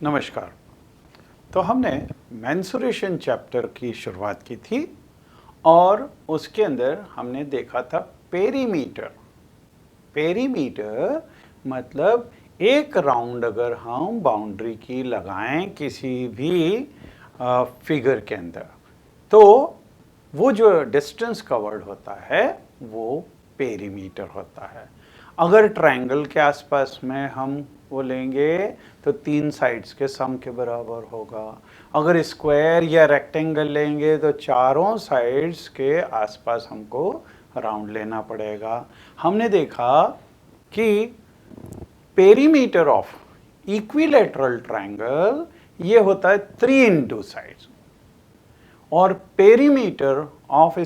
नमस्कार। तो हमने मेंसुरेशन चैप्टर की शुरुआत की थी और उसके अंदर हमने देखा था पेरीमीटर। पेरीमीटर मतलब एक राउंड अगर हम बाउंड्री की लगाएं किसी भी फिगर के अंदर, तो वो जो डिस्टेंस कवर्ड होता है वो पेरीमीटर होता है। अगर ट्रायंगल के आसपास में हम वो लेंगे तो 3 साइड्स के सम के बराबर होगा। अगर स्क्वायर या रेक्टेंगल लेंगे तो चारों साइड्स के आसपास हमको राउंड लेना पड़ेगा। हमने देखा कि पेरीमीटर ऑफ इक्विलैटरल ट्रायंगल ये होता है 3 इंटू साइड्स, और पेरीमीटर ऑफ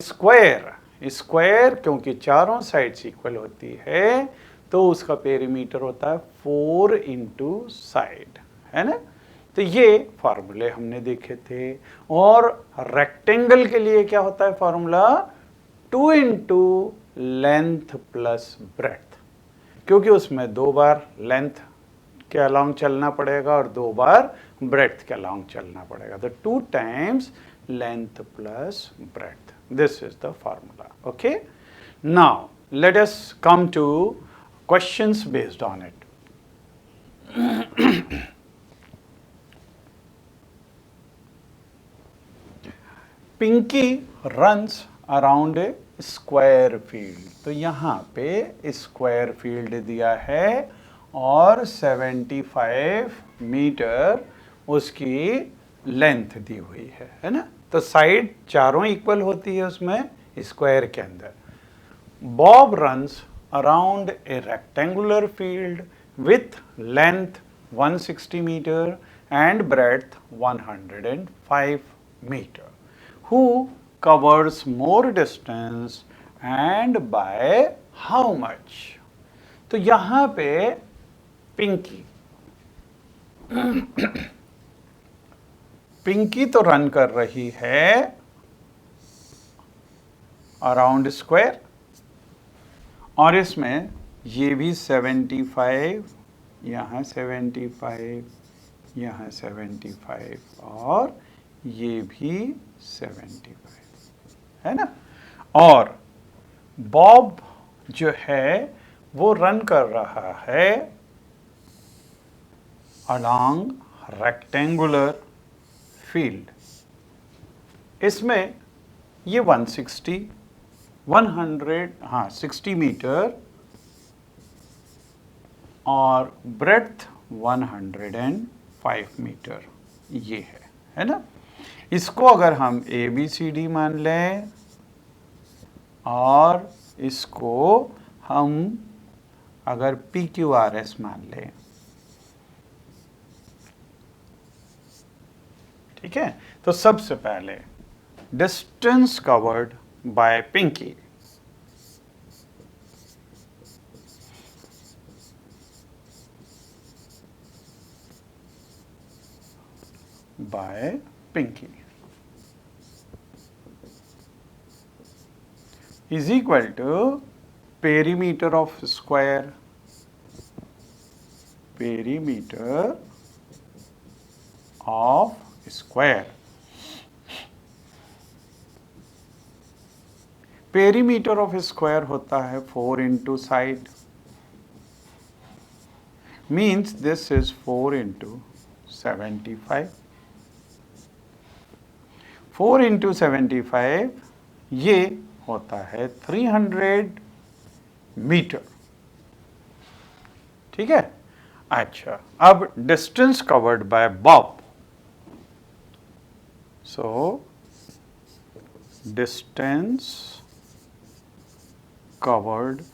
स्क्वायर क्योंकि चारों साइड्स इक्वल होती है तो उसका पेरीमीटर होता है 4 इंटू साइड, है ना। तो ये फार्मूले हमने देखे थे। और रेक्टेंगल के लिए क्या होता है formula? 2 into length plus breadth, क्योंकि उसमें 2 बार लेंथ के अलोंग चलना पड़ेगा और 2 बार ब्रेड्थ के अलोंग चलना पड़ेगा। तो 2 times length plus breadth. This is the formula. Okay. Now let us come to questions based on it. Pinky runs around a square field. तो यहाँ पे स्क्वायर फील्ड दिया है और 75 मीटर उसकी लेंथ दी हुई है ना। तो साइड चारों इक्वल होती है उसमें स्क्वायर के अंदर। Bob runs around a rectangular field with length 160 metre and breadth 105 metre. Who covers more distance and by how much? तो यहां पे पिंकी पिंकी तो रन कर रही है अराउंड स्क्वायर, और इसमें ये भी 75, यहाँ 75, यहाँ 75 और ये भी 75, है ना। और बॉब जो है वो रन कर रहा है अलोंग रेक्टेंगुलर फील्ड। इसमें ये 160 मीटर और ब्रेड्थ 105 मीटर ये है ना। इसको अगर हम ABCD मान लें और इसको हम अगर PQRS मान लें, ठीक है। तो सबसे पहले distance covered by Pinky. By Pinky is equal to perimeter of square, perimeter of square। Perimeter of square होता है 4 into side, means this is 4 into 75। 4 into 75 ये होता है 300 मीटर, ठीक है। अच्छा, अब distance covered bye Bob. So, distance covered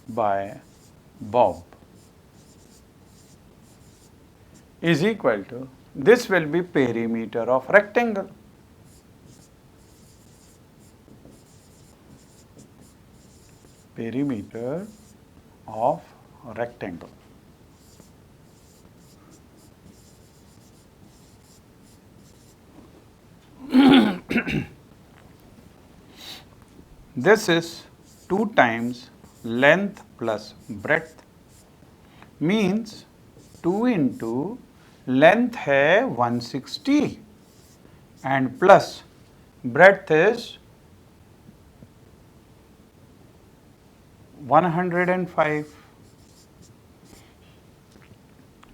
by Bob is equal to, this will be perimeter of rectangle. Perimeter of rectangle. This is 2 times length plus breadth, means 2 into length है 160 and plus breadth is 105,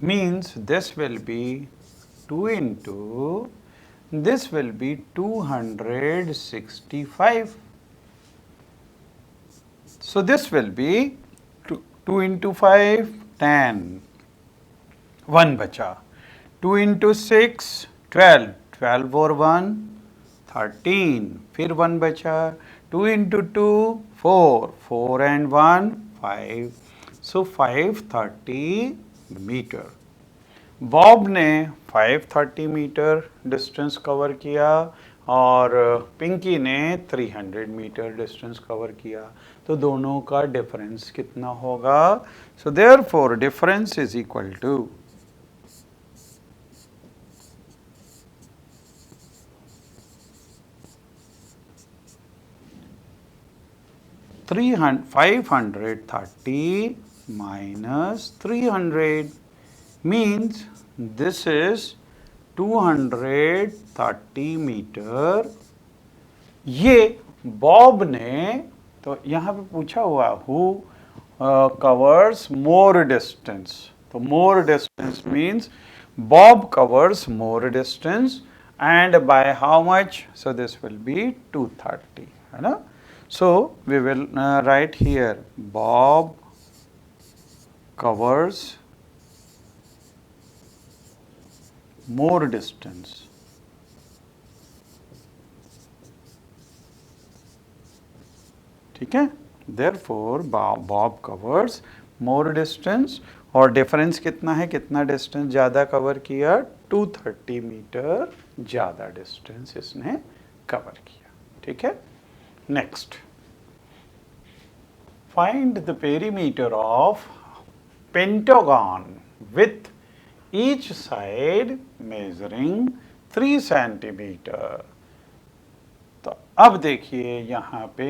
means this will be 2 into this will be 265. So this will be 2 into 5 10, 1 बचा, 2 into 6 12, 12 और 1 13, फिर 1 बचा, 2 into 2 4, 4 and 1 5, so 530 metre. Bob ने 530 metre distance cover किया और पिंकी ने 300 metre distance cover किया, तो दोनों का डिफरेंस कितना होगा? So therefore difference is equal to 530 minus 300 means this is 230 metre. ये बॉब ने, तो यहाँ पे पूछा हुआ हु कवर्स मोर डिस्टेंस, तो मोर distance means Bob covers more distance and by how much? So this will B 230, है ना? So we will write here Bob covers more distance. ठीक है? Therefore Bob covers more distance और difference कितना है? कितना distance ज़्यादा कवर किया? 230 मीटर ज़्यादा डिस्टेंस इसने कवर किया। ठीक है? Next, find the perimeter of pentagon with each side measuring 3 centimeter. तो अब देखिए यहाँ पे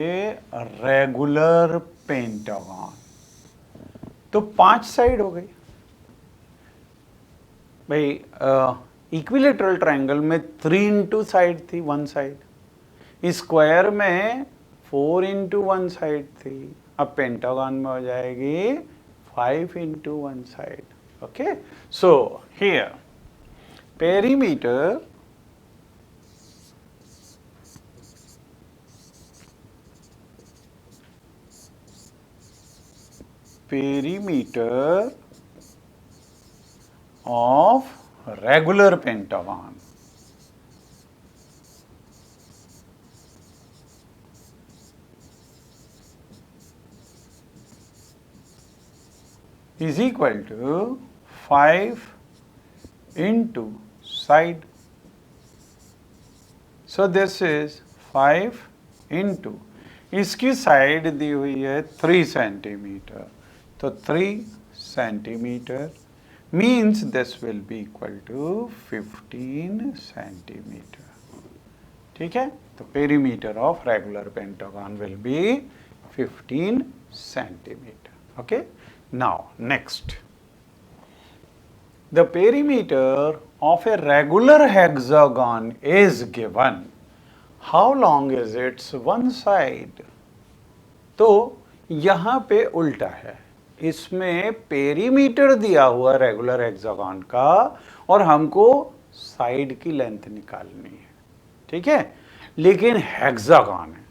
रेगुलर पेंटागन, तो 5 साइड हो गई भाई। इक्विलेटरल ट्रायंगल में 3 इंटू साइड थी, 1 साइड, स्क्वायर में 4 इंटू 1 साइड थी, अब पेंटागन में हो जाएगी 5 into 1 side. Okay, so here perimeter of regular pentagon is equal to 5 into side. So this is 5 into, इसकी साइड दी हुई है 3 सेंटीमीटर, तो 3 centimetre means this will be equal to 15 centimetre. ठीक है, तो perimeter of regular pentagon will be 15 centimetre. Okay, now next, the perimeter of a regular hexagon is given. How long is its one side? तो यहाँ पे उल्टा है, इसमें perimeter दिया हुआ रेगुलर हेक्सागन का और हमको साइड की लेंथ निकालनी है। ठीक है, लेकिन हेक्सागन है।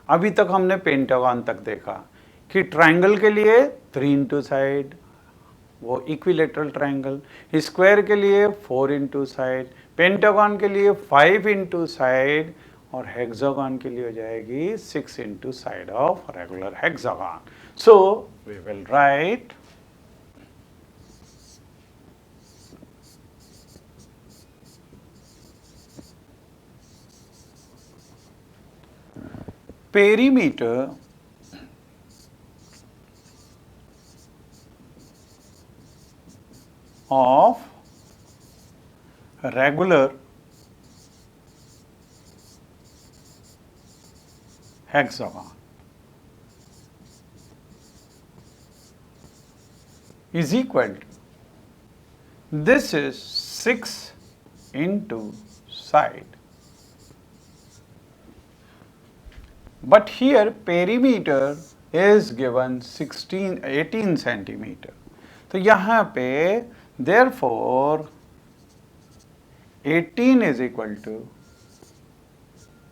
अभी तक हमने पेंटागन तक देखा कि ट्रायंगल के लिए 3 इंटू साइड, वो इक्विलेटरल ट्रायंगल, स्क्वायर के लिए 4 इंटू साइड, पेंटागन के लिए 5 इंटू साइड और हेक्सागन के लिए हो जाएगी 6 into side of regular hexagon. So we will write perimeter of regular hexagon is equal to This is 6 into side. But here perimeter is given 18 centimeter. तो यहाँ पे therefore 18 is equal to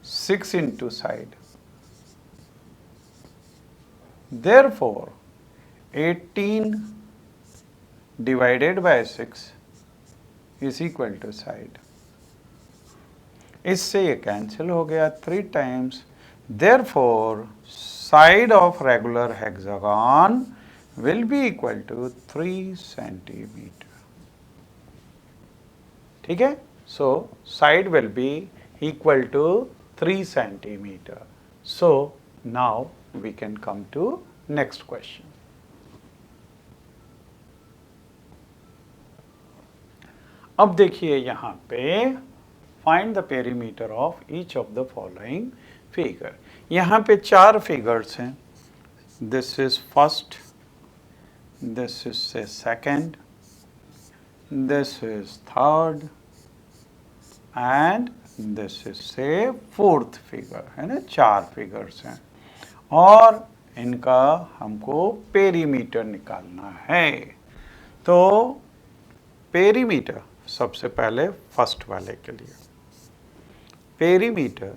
6 into side. Therefore 18 divided by 6 is equal to side. इससे ये cancel हो गया 3 times. Therefore side of regular hexagon will be equal to 3 centimeter. ठीक है? So side will be equal to 3 centimeter. So now we can come to next question. अब देखिए यहाँ पे find the perimeter of each of the following figure. यहाँ पे 4 figures हैं. This is first, this is second, this is third and this is say fourth figure, है ना. 4 figures हैं और इनका हमको पेरीमीटर निकालना है. तो पेरीमीटर सबसे पहले फर्स्ट वाले के लिए पेरीमीटर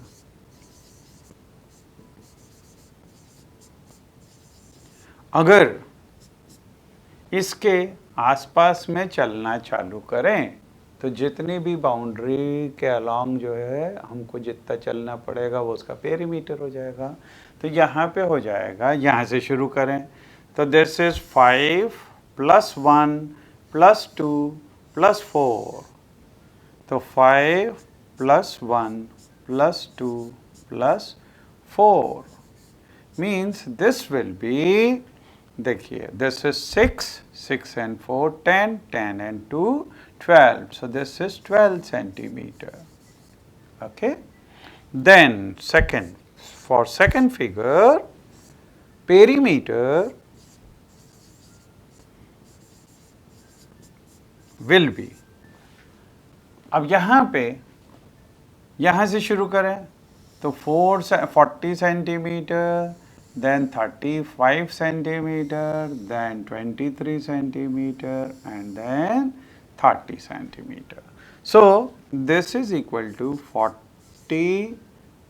अगर इसके आसपास में चलना चालू करें तो जितनी भी बाउंड्री के अलोंग जो है हमको जितना चलना पड़ेगा वो उसका पेरीमीटर हो जाएगा. तो यहाँ पे हो जाएगा, यहाँ से शुरू करें तो दिस इज 5 + 1 + 2 + 4. तो 5 + 1 + 2 + 4 means this will be, देखिए this is 6 and 4 10 10 and 2 12. So this is 12 centimeter. Okay. Then second, for second figure perimeter will be, अब यहाँ पे यहाँ से शुरू करें तो 40 centimeter, then 35 centimeter, then 23 centimeter and then 30 centimeter. So this is equal to 40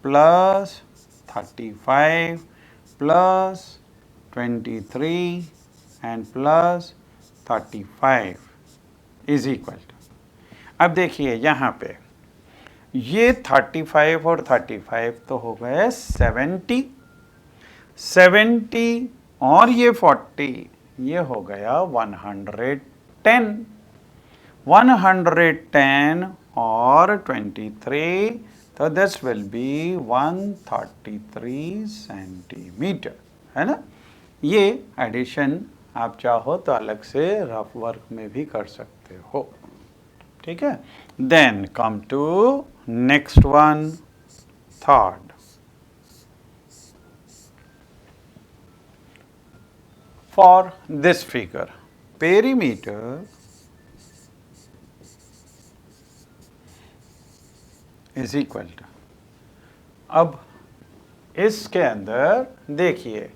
plus 35 plus 23 and plus 35 is equal to, अब देखिए यहाँ पे ये 35 और 35 तो हो गए 70 और ये 40 ये हो गया 110 और 23 तो दिस विल बी 133 सेंटीमीटर, है ना. ये एडिशन आप चाहो तो अलग से रफ वर्क में भी कर सकते हो. ठीक है. Then come to next one, third. For this figure, perimeter is equal to, अब इसके अंदर देखिए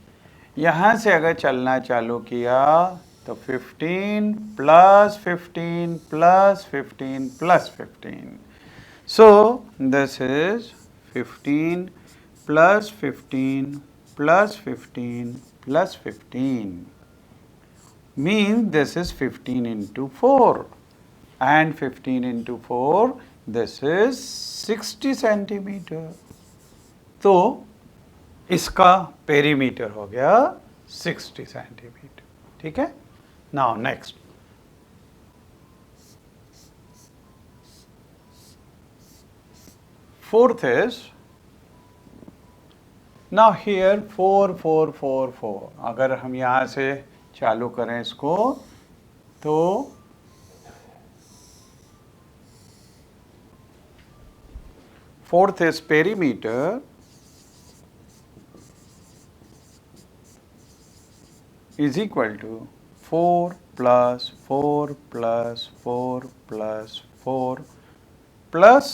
यहाँ से अगर चलना चालू किया तो 15 plus 15 plus 15 plus 15. So this is 15 plus 15 plus 15 plus 15 means this is 15 into 4 and 15 into 4 this is 60 centimeter. तो इसका पेरीमीटर हो गया 60 सेंटीमीटर. ठीक है. Now next, fourth is, now here 4 4 4 4. अगर हम यहाँ से चालू करें इसको तो fourth is perimeter is equal to 4 plus 4 plus 4 plus 4 plus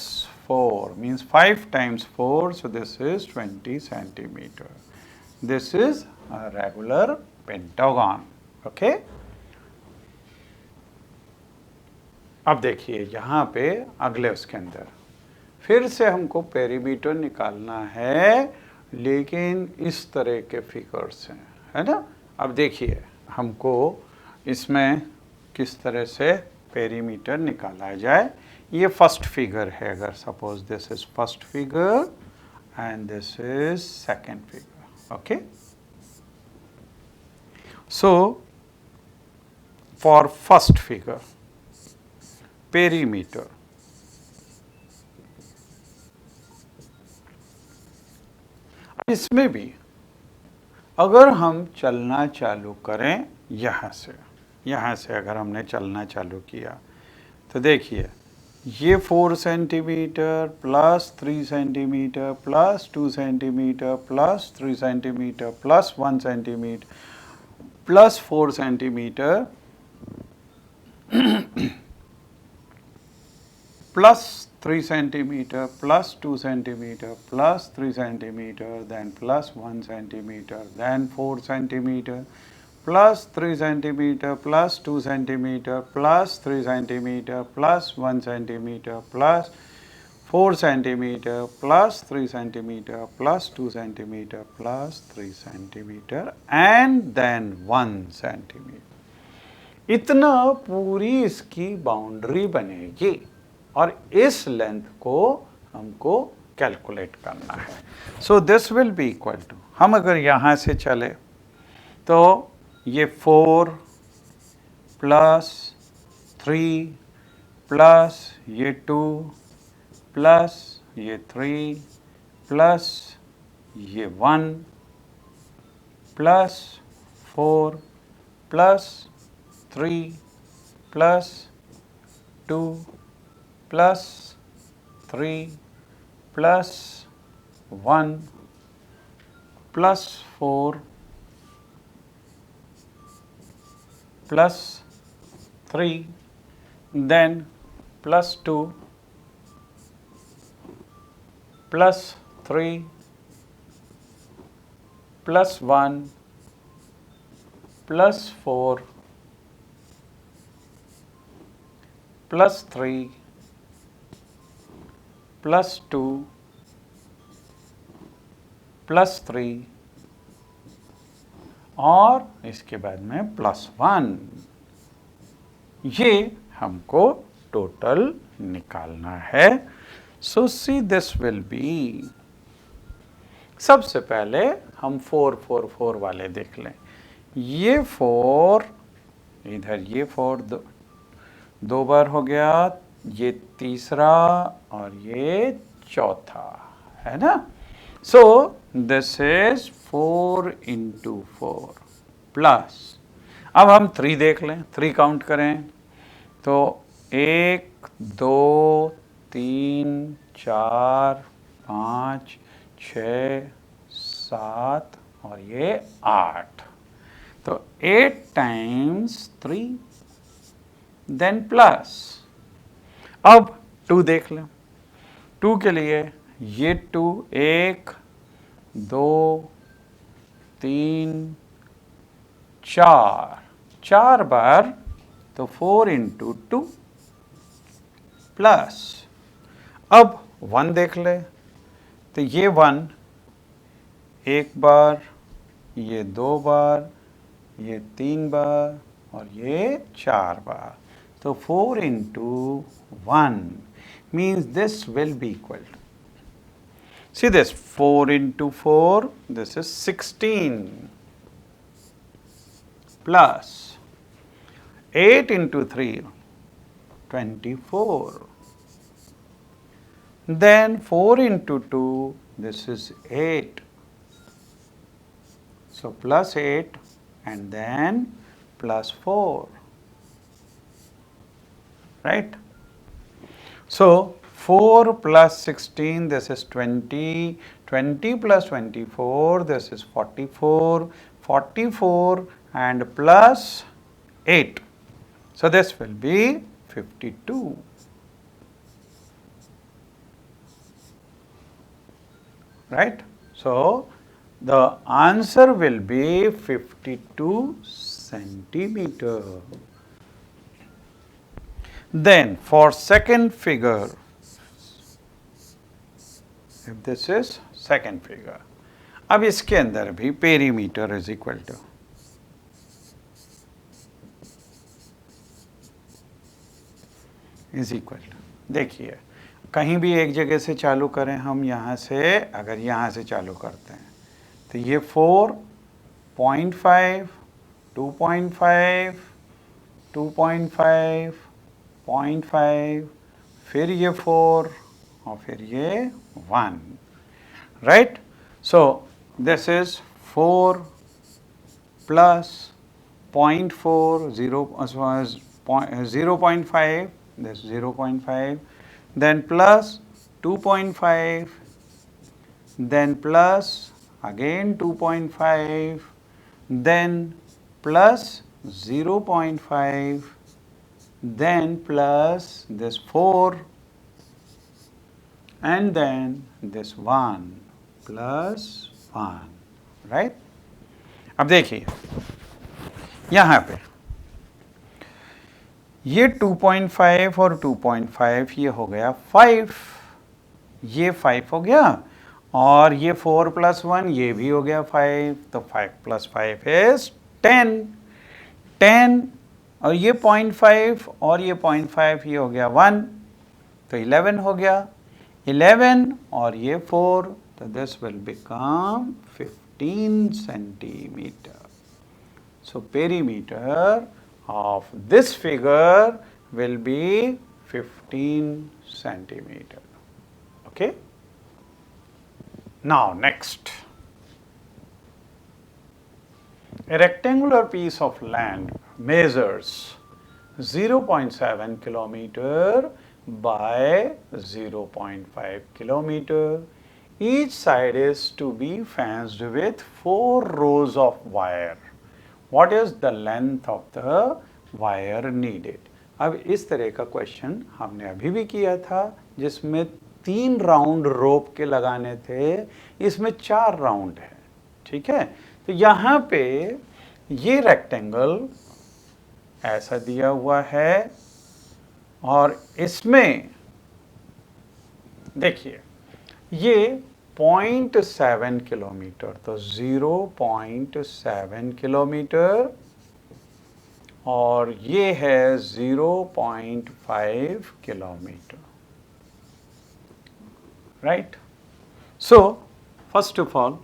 4 means 5 times 4, so this is 20 centimeter. This is a regular pentagon. Okay. अब देखिए यहाँ पे अगले उसके अंदर फिर से हमको पेरीमीटर निकालना है, लेकिन इस तरह के फिगर्स हैं, है ना। अब देखिए हमको इसमें किस तरह से पेरीमीटर निकाला जाए। ये फर्स्ट फिगर है, अगर suppose this is first figure and this is second figure. Okay, so for first figure perimeter, इसमें भी अगर हम चलना चालू करें यहाँ से अगर हमने चलना चालू किया तो देखिए ये 4 centimetre plus 3 centimetre plus 2 centimetre plus 3 centimetre plus 1 centimetre plus 4 centimetre plus 3 centimeter plus 2 centimeter plus 3 centimeter then plus 1 centimeter then 4 centimeter plus 3 centimeter plus 2 centimeter plus 3 centimeter plus 1 centimeter plus 4 centimeter plus 3 centimeter plus 2 centimeter plus 3 centimeter and then 1 centimeter। इतना पूरी इसकी boundary बनेगी और इस length को हमको calculate करना है। So this will be equal to, हम अगर यहाँ से चले तो ये 4 प्लस 3 प्लस ये 2 प्लस ये 3 प्लस ये 1 plus 4 plus 3 plus 2 plus 3 plus 1 plus 4 plus 3 then plus 2 plus 3 plus 1 plus 4 plus 3 plus 2 plus 3 और इसके बाद में प्लस 1। ये हमको टोटल निकालना है। सो सी दिस विल बी, सबसे पहले हम 4 4 4 वाले देख लें। ये 4 इधर, ये 4 दो बार हो गया, ये तीसरा और ये चौथा, है ना। So this is 4 into 4 plus, अब हम 3 देख लें, 3 काउंट करें तो 1 2 3 4 5 6 7 और ये 8, तो 8 times 3 देन प्लस। अब 2 देख लें, 2 के लिए ये 2 1 2 3 4 बार, तो 4 into 2 प्लस। अब 1 देख ले, तो ये 1 एक बार, ये 2 बार, ये 3 बार और ये 4 बार, तो 4 into 1 means this will be equal to, see this 4 into 4, this is 16 plus 8 into 3, 24, then 4 into 2, this is 8, so plus 8 and then plus 4, right? So 4 plus 16, this is 20, 20 plus 24, this is 44, 44 and plus 8. So this will be 52. Right? So the answer will be 52 centimeter. Then for second figure, if this is second figure, अब इसके अंदर भी perimeter is equal to देखिए, कहीं भी एक जगह से चालू करें हम, यहाँ से अगर यहाँ से चालू करते हैं तो ये 4.5, 2.5, 2.5, 0.5, फिर ये 4 और फिर ये 1, right? So this is 4 plus 0.4, 0.5, this 0.5, then plus 2.5, then plus again 2.5, then plus 0.5, then plus this 4, and then this 1 plus 1, right? अब देखिए यहाँ पे ये 2.5 और 2.5 ये हो गया 5, ये 5 हो गया, और ये 4 प्लस 1 ये भी हो गया 5, तो 5 प्लस 5 इज 10, 10 और ये 0.5 और ये 0.5 ये हो गया 1, तो 11 हो गया, 11 और ये 4, तो this will become 15 centimetre. So perimeter of this figure will be 15 centimeter. Okay. Now next, a rectangular piece of land measures 0.7 kilometer by 0.5 kilometer. Each side is to be fenced with 4 rows of wire. What is the length of the wire needed? अब इस तरह का question हमने अभी भी किया था, जिसमें 3 राउंड रोप के लगाने थे, इसमें 4 राउंड है. ठीक है, तो यहाँ पे ये रेक्टेंगल ऐसा दिया हुआ है, और इसमें देखिए ये 0.7 किलोमीटर, तो 0.7 किलोमीटर, और ये है 0.5 kilometre, right? So first of all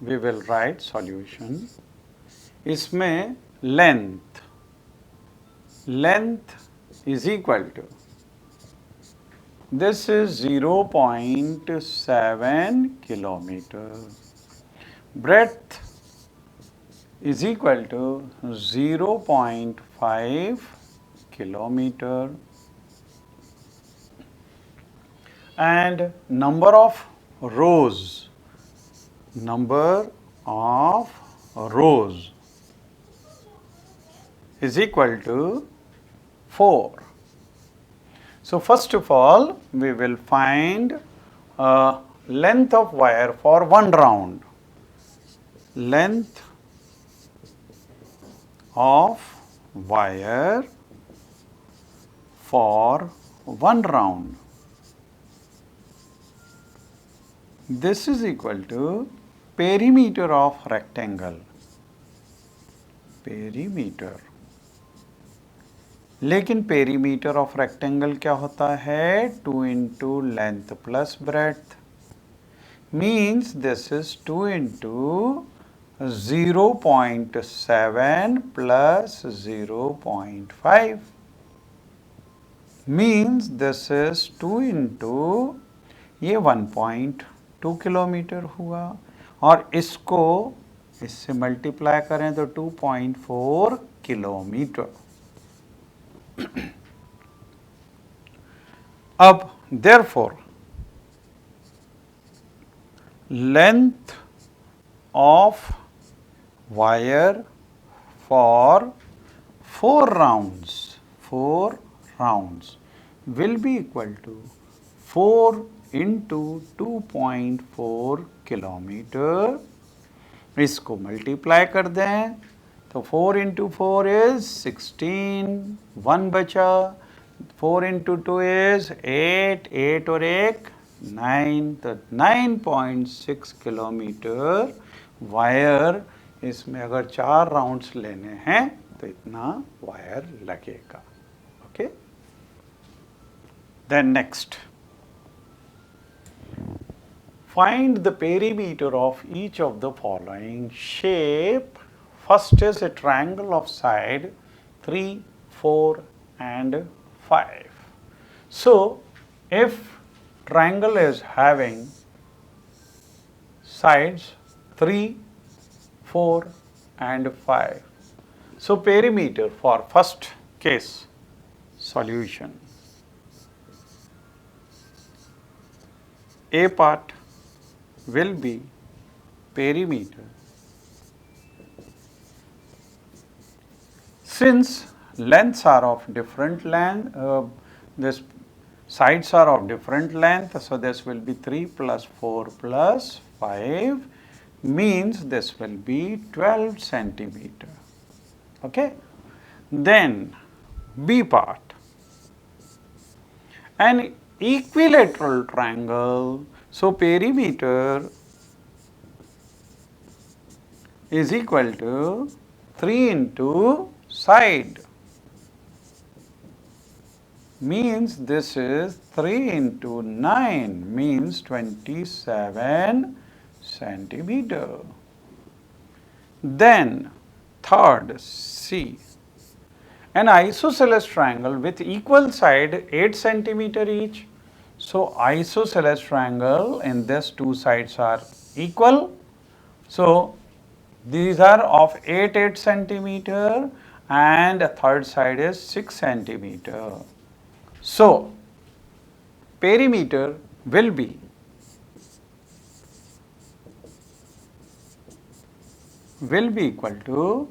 we will write solution. इसमें length is equal to, this is 0.7 kilometer, breadth is equal to 0.5 kilometer, and number of rows is equal to 4. So first of all, we will find length of wire for one round. Length of wire for one round. This is equal to perimeter of rectangle. Perimeter. लेकिन perimeter of rectangle क्या होता है? 2 into length plus breadth, means this is 2 into 0.7 plus 0.5, means this is 2 into ये 1.2 kilometre हुआ, और इससे multiply करें तो 2.4 किलोमीटर. अब therefore length of wire for 4 rounds will be equal to 4 into 2.4 kilometre. इसको मल्टीप्लाई कर दें तो 4 into 4 is 16, 1 बचा, 4 into 2 is 8, 8 और 1 9, तो 9.6 किलोमीटर वायर. इसमें अगर 4 राउंड्स लेने हैं तो इतना वायर लगेगा. Okay. Then next, find the perimeter of each of the following shape. First is a triangle of side 3, 4 and 5. So, if triangle is having sides 3, 4 and 5, so perimeter for first case solution, A part will be perimeter. Since lengths are of different length, this sides are of different length, so this will be 3 plus 4 plus 5, means this will be 12 centimeter. Okay. Then B part, an equilateral triangle. So perimeter is equal to 3 into side, means this is 3 into 9 means 27 centimeter. Then third C, an isosceles triangle with equal side 8 centimeter each. So isosceles triangle in this two sides are equal. So these are of 8 centimeter and a third side is 6 centimeter. So perimeter will be equal to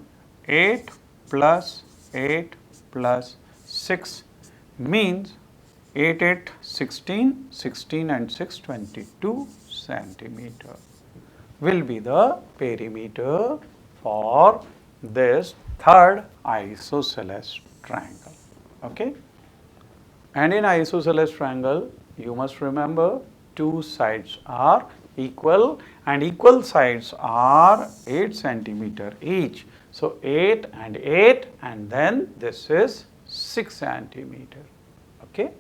8 plus 8 plus 6, means 8, 8, 16, 16 and 6, 22 centimeter will be the perimeter for this third isosceles triangle. Okay. And in isosceles triangle, you must remember two sides are equal and equal sides are 8 centimeter each. So 8 and 8 and then this is 6 centimeter. Okay.